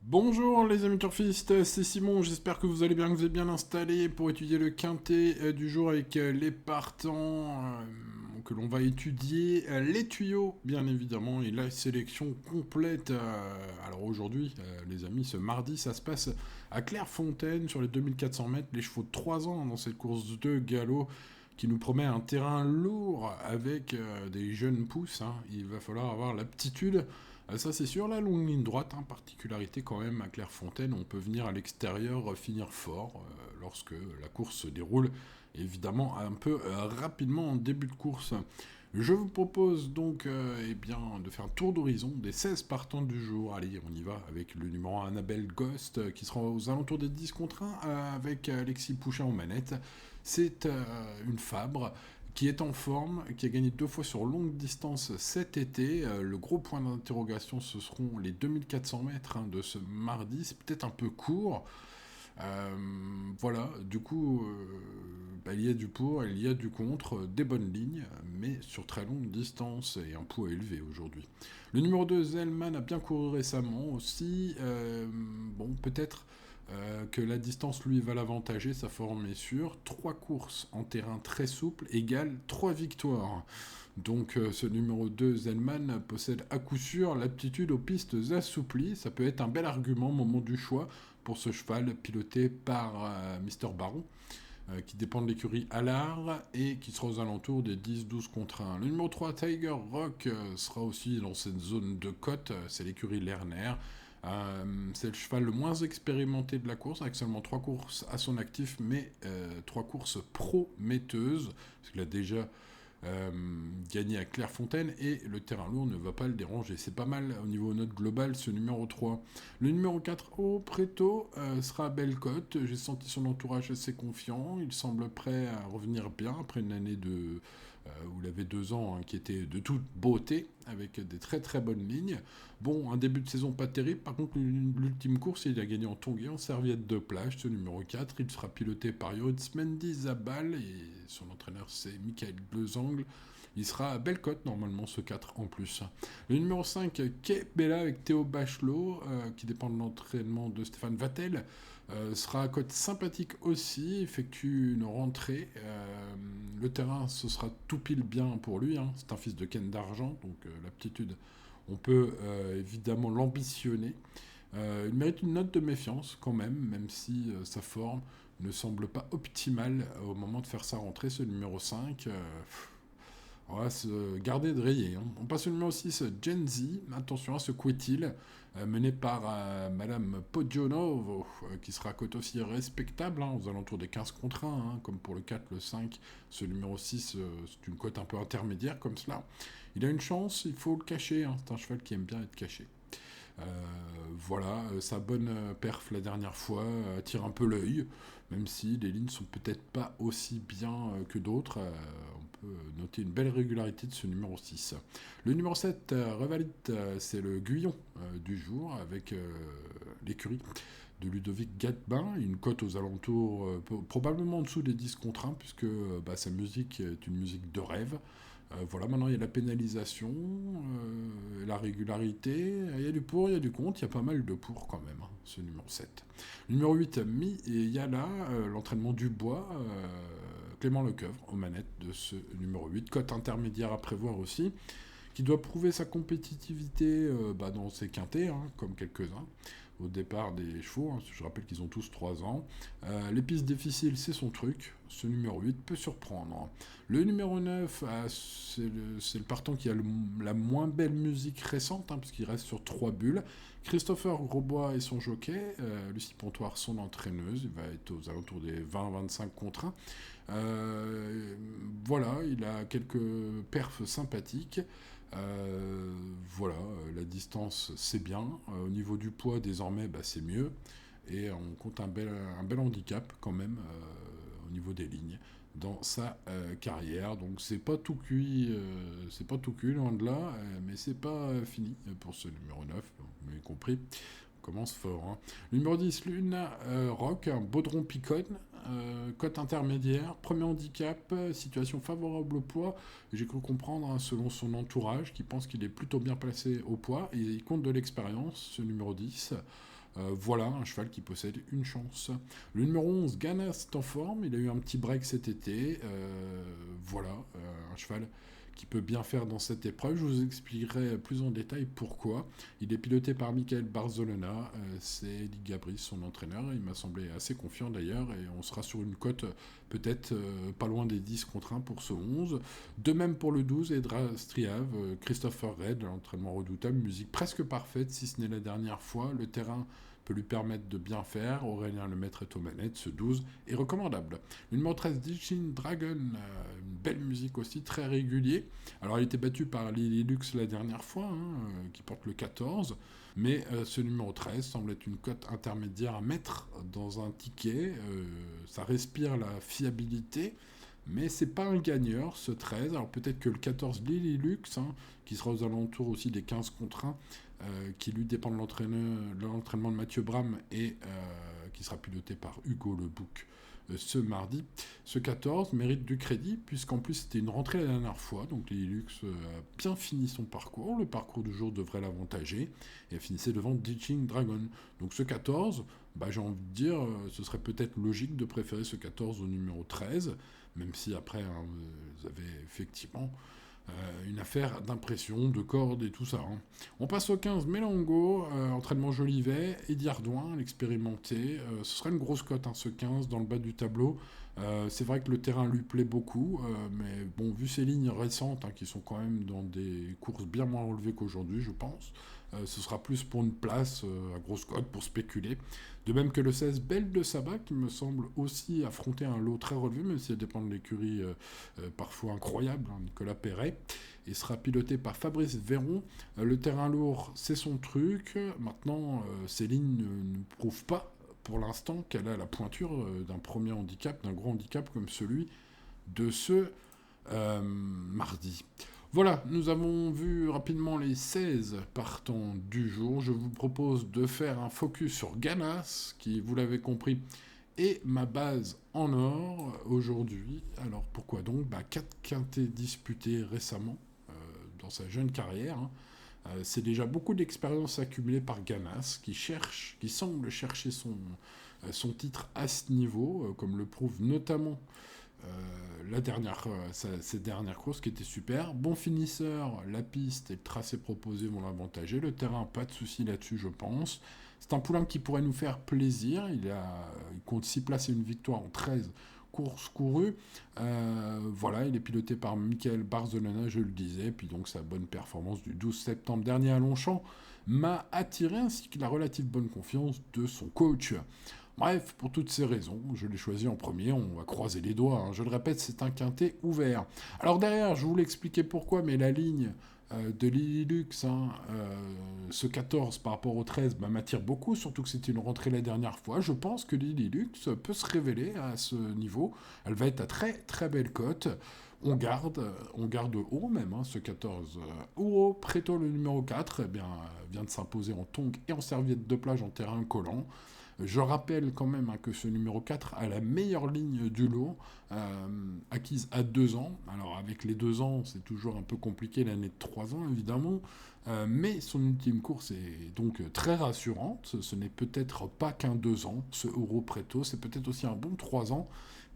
Bonjour les amis turfistes, c'est Simon, j'espère que vous allez bien, que vous êtes bien installés pour étudier le quintet du jour avec les partants que l'on va étudier, les tuyaux bien évidemment et la sélection complète. Alors aujourd'hui les amis, ce mardi ça se passe à Clairefontaine sur les 2400 mètres, les chevaux de 3 ans dans cette course de galop qui nous promet un terrain lourd avec des jeunes pousses, hein. Il va falloir avoir l'aptitude ça c'est sûr, la longue ligne droite, hein, particularité quand même à Clairefontaine, on peut venir à l'extérieur finir fort lorsque la course se déroule évidemment un peu rapidement en début de course. Je vous propose donc eh bien, de faire un tour d'horizon des 16 partants du jour. Allez, on y va avec le numéro 1 Annabelle Ghost qui sera aux alentours des 10 contre 1 avec Alexis Pouchin aux manettes. C'est une Fabre qui est en forme, qui a gagné 2 fois sur longue distance cet été. Le gros point d'interrogation, ce seront les 2400 mètres de ce mardi. C'est peut-être un peu court. Euh, voilà, du coup, il y a du pour, il y a du contre, des bonnes lignes, mais sur très longue distance et un poids élevé aujourd'hui. Le numéro 2, Zellman, a bien couru récemment aussi. Bon, peut-être que la distance lui va l'avantager, sa forme est sûre. 3 courses en terrain très souple égale 3 victoires. Donc ce numéro 2, Zellman, possède à coup sûr l'aptitude aux pistes assouplies. Ça peut être un bel argument au moment du choix pour ce cheval piloté par Mister Baron, qui dépend de l'écurie Allard et qui sera aux alentours des 10-12 contre 1. Le numéro 3, Tiger Rock, sera aussi dans cette zone de cote, c'est l'écurie Lerner. C'est le cheval le moins expérimenté de la course, avec seulement 3 courses à son actif, mais 3 courses prometteuses, parce qu'il a déjà euh, gagné à Clairefontaine et le terrain lourd ne va pas le déranger. C'est pas mal au niveau note globale ce numéro 3. Le numéro 4 au Préto sera Bellecote. J'ai senti son entourage assez confiant. Il semble prêt à revenir bien après une année où il avait 2 ans qui était de toute beauté avec des très très bonnes lignes. Bon, un début de saison pas terrible. Par contre, l'ultime course, il a gagné en tongué, en serviette de plage, ce numéro 4. Il sera piloté par Yoritz Mendy-Zabal et son entraîneur c'est Michael Glezangle. Il sera à Bellecote, normalement, ce 4 en plus. Le numéro 5, Kay Bella avec Théo Bachelot, qui dépend de l'entraînement de Stéphane Vattel, sera à cote sympathique aussi, effectue une rentrée. Le terrain, ce sera tout pile bien pour lui, hein. C'est un fils de Ken d'Argent, donc l'aptitude, on peut évidemment l'ambitionner. Il mérite une note de méfiance quand même, même si sa forme ne semble pas optimale au moment de faire sa rentrée, ce numéro 5. On va se garder de rayer, hein. On passe au numéro 6, Gen Z. Attention à ce Quetil, mené par Madame Podionovo, qui sera à cote aussi respectable, hein, aux alentours des 15 contre 1, hein, comme pour le 4, le 5. Ce numéro 6, c'est une cote un peu intermédiaire comme cela. Il a une chance, il faut le cacher, hein. C'est un cheval qui aime bien être caché. Euh, voilà, sa bonne perf la dernière fois attire un peu l'œil, même si les lignes sont peut-être pas aussi bien que d'autres. On peut noter une belle régularité de ce numéro 6. Le numéro 7, Revalite, c'est le Guyon du jour avec l'écurie de Ludovic Gatbin, une cote aux alentours, probablement en dessous des 10 contre 1, puisque sa musique est une musique de rêve. Voilà, maintenant il y a la pénalisation, la régularité, il y a du pour, il y a du contre, il y a pas mal de pour quand même, hein, ce numéro 7. Le numéro 8, Mi et Yala, l'entraînement du bois, Clément Lecoeuvre aux manettes de ce numéro 8, cote intermédiaire à prévoir aussi, qui doit prouver sa compétitivité dans ses quintés, hein, comme quelques-uns, au départ des chevaux. Hein, je rappelle qu'ils ont tous 3 ans. Les pistes difficiles, c'est son truc. Ce numéro 8 peut surprendre. Le numéro 9, c'est le partant qui a la moins belle musique récente, hein, puisqu'il reste sur 3 bulles. Christopher Grosbois et son jockey, Lucie Pontoire, son entraîneuse. Il va être aux alentours des 20-25 contre 1. Voilà, il a quelques perfs sympathiques. Voilà, la distance c'est bien. Au niveau du poids, désormais, c'est mieux. Et on compte un bel handicap quand même au niveau des lignes dans sa carrière. Donc c'est pas tout cuit, loin de là, mais c'est pas fini pour ce numéro 9, vous m'avez compris. On commence fort, hein. Le numéro 10, Luna Rock, un Baudron Picon, cote intermédiaire, premier handicap, situation favorable au poids. J'ai cru comprendre, hein, selon son entourage, qui pense qu'il est plutôt bien placé au poids, et il compte de l'expérience, ce numéro 10. Voilà un cheval qui possède une chance. Le numéro 11, Ganas, est en forme. Il a eu un petit break cet été. Voilà, un cheval qui peut bien faire dans cette épreuve. Je vous expliquerai plus en détail pourquoi. Il est piloté par Michael Barzolona. C'est Elie Gabris, son entraîneur. Il m'a semblé assez confiant d'ailleurs. Et on sera sur une cote peut-être pas loin des 10 contre 1 pour ce 11. De même pour le 12, Edra Striave, Christopher Red, l'entraînement redoutable. Musique presque parfaite, si ce n'est la dernière fois. Le terrain peut lui permettre de bien faire. Aurélien Lemaître est aux manettes, ce 12 est recommandable. Le numéro 13, Ditching Dragon, une belle musique aussi, très régulier. Alors il était battu par Lily Lux la dernière fois, qui porte le 14, mais ce numéro 13 semble être une cote intermédiaire à mettre dans un ticket. Ça respire la fiabilité, mais c'est pas un gagneur, ce 13. Alors peut-être que le 14 Lily Lux, qui sera aux alentours aussi des 15 contre 1, qui lui dépend de l'entraînement de Mathieu Bram et qui sera piloté par Hugo Le Bouc ce mardi. Ce 14 mérite du crédit, puisqu'en plus c'était une rentrée la dernière fois, donc Lilux a bien fini son parcours. Le parcours du jour devrait l'avantager, et a finissait devant Ditching Dragon. Donc ce 14, j'ai envie de dire, ce serait peut-être logique de préférer ce 14 au numéro 13, même si après, vous avez effectivement une affaire d'impression, de cordes et tout ça. On passe au 15, Mélango, entraînement Jolivet, Eddie Ardouin, l'expérimenté. Ce sera une grosse cote, ce 15, dans le bas du tableau. C'est vrai que le terrain lui plaît beaucoup, mais bon, vu ses lignes récentes, qui sont quand même dans des courses bien moins relevées qu'aujourd'hui, je pense, ce sera plus pour une place à grosse cote, pour spéculer. De même que le 16, Belle de Sabat, qui me semble aussi affronter un lot très relevé, même si elle dépend de l'écurie parfois incroyable, Nicolas Perret, et sera piloté par Fabrice Véron. Le terrain lourd, c'est son truc. Maintenant, ces lignes ne prouvent pas pour l'instant qu'elle a la pointure d'un premier handicap, d'un gros handicap comme celui de ce mardi. Voilà, nous avons vu rapidement les 16 partants du jour. Je vous propose de faire un focus sur Ganas, qui, vous l'avez compris, est ma base en or aujourd'hui. Alors pourquoi donc 4 quintés disputés récemment dans sa jeune carrière. C'est déjà beaucoup d'expérience accumulée par Ganas, qui semble chercher son titre à ce niveau, comme le prouve notamment ces dernières courses qui étaient super. Bon finisseur, la piste et le tracé proposé vont l'avantager. Le terrain, pas de souci là-dessus, je pense. C'est un poulain qui pourrait nous faire plaisir. Il compte 6 places et une victoire en 13 courses courues. Voilà, il est piloté par Michael Barzolona, je le disais. Puis donc sa bonne performance du 12 septembre dernier à Longchamp m'a attiré, ainsi que la relative bonne confiance de son coach. Bref, pour toutes ces raisons, je l'ai choisi en premier, on va croiser les doigts. Je le répète, c'est un quintet ouvert. Alors derrière, je vous l'expliquais pourquoi, mais la ligne de Lily Lux, ce 14 par rapport au 13, m'attire beaucoup, surtout que c'était une rentrée la dernière fois. Je pense que Lily Lux peut se révéler à ce niveau. Elle va être à très très belle cote. On garde haut même, ce 14. Ouro Preto, le numéro 4, vient de s'imposer en tongue et en serviette de plage en terrain collant. Je rappelle quand même que ce numéro 4 a la meilleure ligne du lot, acquise à 2 ans. Alors avec les 2 ans, c'est toujours un peu compliqué l'année de 3 ans, évidemment. Mais son ultime course est donc très rassurante. Ce n'est peut-être pas qu'un 2 ans, ce Ouro Preto. C'est peut-être aussi un bon 3 ans.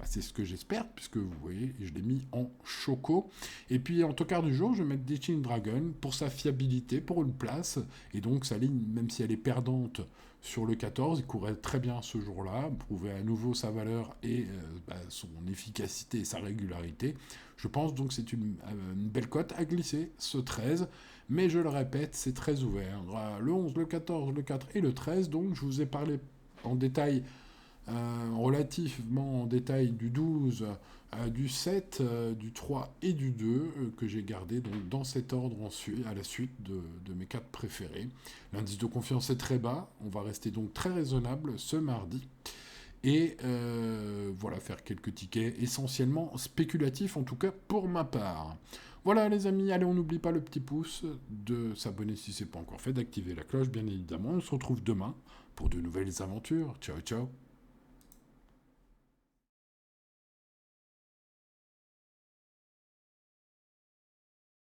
C'est ce que j'espère, puisque vous voyez, je l'ai mis en choco. Et puis en tocard du jour, je vais mettre Ditching Dragon pour sa fiabilité, pour une place. Et donc sa ligne, même si elle est perdante sur le 14, il courait très bien ce jour-là, prouvait à nouveau sa valeur et son efficacité et sa régularité. Je pense donc que c'est une belle cote à glisser, ce 13. Mais je le répète, c'est très ouvert. Le 11, le 14, le 4 et le 13, donc je vous ai parlé en détail relativement en détail du 12, du 7, du 3 et du 2 que j'ai gardé donc, dans cet ordre à la suite de mes 4 préférés. L'indice de confiance est très bas, on va rester donc très raisonnable ce mardi. Et voilà, faire quelques tickets essentiellement spéculatifs, en tout cas pour ma part. Voilà les amis, allez on n'oublie pas le petit pouce, de s'abonner si ce n'est pas encore fait, d'activer la cloche bien évidemment. On se retrouve demain pour de nouvelles aventures. Ciao ciao.